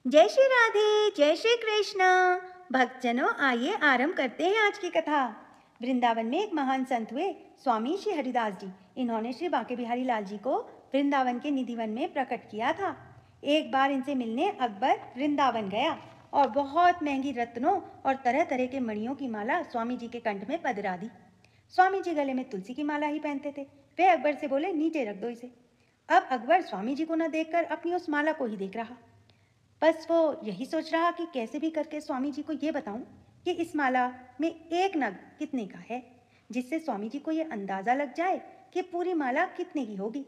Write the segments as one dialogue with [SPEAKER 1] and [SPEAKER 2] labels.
[SPEAKER 1] जय श्री राधे, जय श्री कृष्ण। भक्तजनों, आइए आरंभ करते हैं आज की कथा। वृंदावन में एक महान संत हुए, स्वामी श्री हरिदास जी। इन्होंने श्री बांके बिहारी लाल जी को वृंदावन के निधिवन में प्रकट किया था। एक बार इनसे मिलने अकबर वृंदावन गया और बहुत महंगी रत्नों और तरह तरह के मणियों की माला स्वामी जी के कंठ में पधरा दी। स्वामी जी गले में तुलसी की माला ही पहनते थे। वे अकबर से बोले, नीचे रख दो इसे। अब अकबर स्वामी जी को न देखकर अपनी उस माला को ही देख रहा। बस वो यही सोच रहा कि कैसे भी करके स्वामी जी को ये बताऊं कि इस माला में एक नग कितने का है, जिससे स्वामी जी को ये अंदाज़ा लग जाए कि पूरी माला कितने की होगी।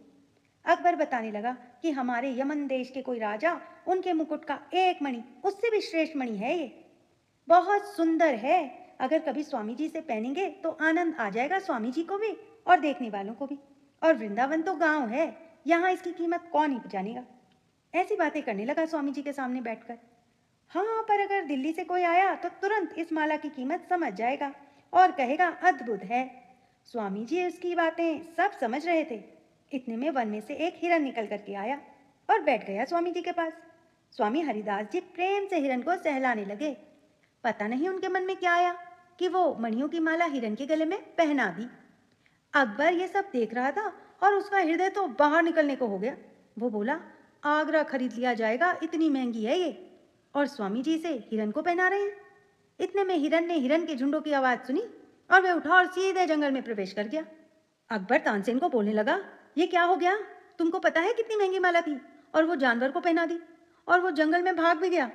[SPEAKER 1] अकबर बताने लगा कि हमारे यमन देश के कोई राजा, उनके मुकुट का एक मणि उससे भी श्रेष्ठ मणि है, ये बहुत सुंदर है। अगर कभी स्वामी जी से पहनेंगे तो आनंद आ जाएगा स्वामी जी को भी और देखने वालों को भी। और वृंदावन तो गांव है, यहाँ इसकी कीमत कौन ही जानेगा। ऐसी बातें करने लगा स्वामी जी के सामने बैठकर। हाँ, पर अगर दिल्ली से कोई आया तो तुरंत इस माला की कीमत समझ जाएगा और कहेगा अद्भुत है। स्वामी जी उसकी बातें सब समझ रहे थे। इतने में वन में से एक हिरन निकल करके आया और बैठ गया स्वामी जी के पास। स्वामी हरिदास जी प्रेम से हिरन को सहलाने लगे। पता नहीं उनके मन में क्या आया कि वो मणियों की माला हिरन के गले में पहना दी। अकबर ये सब देख रहा था और उसका हृदय तो बाहर निकलने को हो गया। वो बोला, आगरा खरीद लिया जाएगा, इतनी महंगी है ये, और स्वामी जी से हिरन को पहना रहे हैं। इतने में हिरन ने हिरन के झुंडों की आवाज सुनी और वे उठा और सीधे जंगल में प्रवेश कर गया। अकबर तानसेन को बोलने लगा, ये क्या हो गया? तुमको पता है कितनी महंगी माला थी और वो जानवर को पहना दी और वो जंगल में भाग भी गया।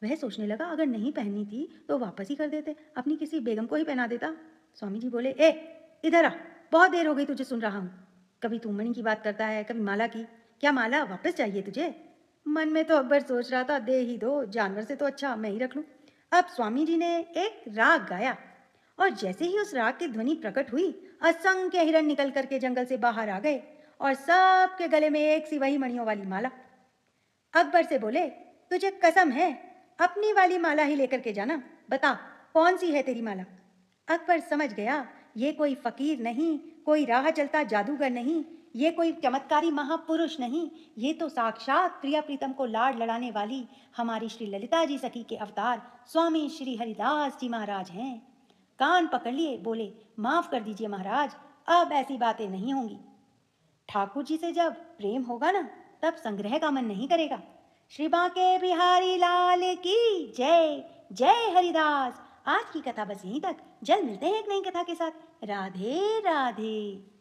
[SPEAKER 1] वह सोचने लगा, अगर नहीं पहननी थी तो वापस ही कर देते, अपनी किसी बेगम को ही पहना देता। स्वामी जी बोले, ए इधर आ, बहुत देर हो गई तुझे सुन रहा हूँ। कभी तू मणि की बात करता है, कभी माला की। क्या माला वापस चाहिए तुझे? मन में तो अकबर सोच रहा था, दे ही दो, जानवर से तो अच्छा मैं ही रख लूं। अब स्वामी जी ने एक राग गाया और जैसे ही उस राग की ध्वनि प्रकट हुई, असंख्य हिरण निकल करके जंगल से बाहर आ गए और सबके गले में एक सी वही मणियों वाली माला। अकबर से बोले, तुझे कसम है, अपनी वाली माला ही लेकर के जाना, बता कौन सी है तेरी माला। अकबर समझ गया, ये कोई फकीर नहीं, कोई राह चलता जादूगर नहीं, ये कोई चमत्कारी महापुरुष नहीं, ये तो साक्षात प्रिया प्रीतम को लाड लड़ाने वाली हमारी श्री ललिता जी सखी के अवतार स्वामी श्री हरिदास जी महाराज हैं। कान पकड़ लिए, बोले, माफ कर दीजिए महाराज, अब ऐसी बातें नहीं होंगी। ठाकुर जी से जब प्रेम होगा ना, तब संग्रह का मन नहीं करेगा। श्री बांके बिहारी लाल की जय। जय हरिदास। आज की कथा बस यहीं तक। जल्द मिलते हैं एक नई कथा के साथ। राधे राधे।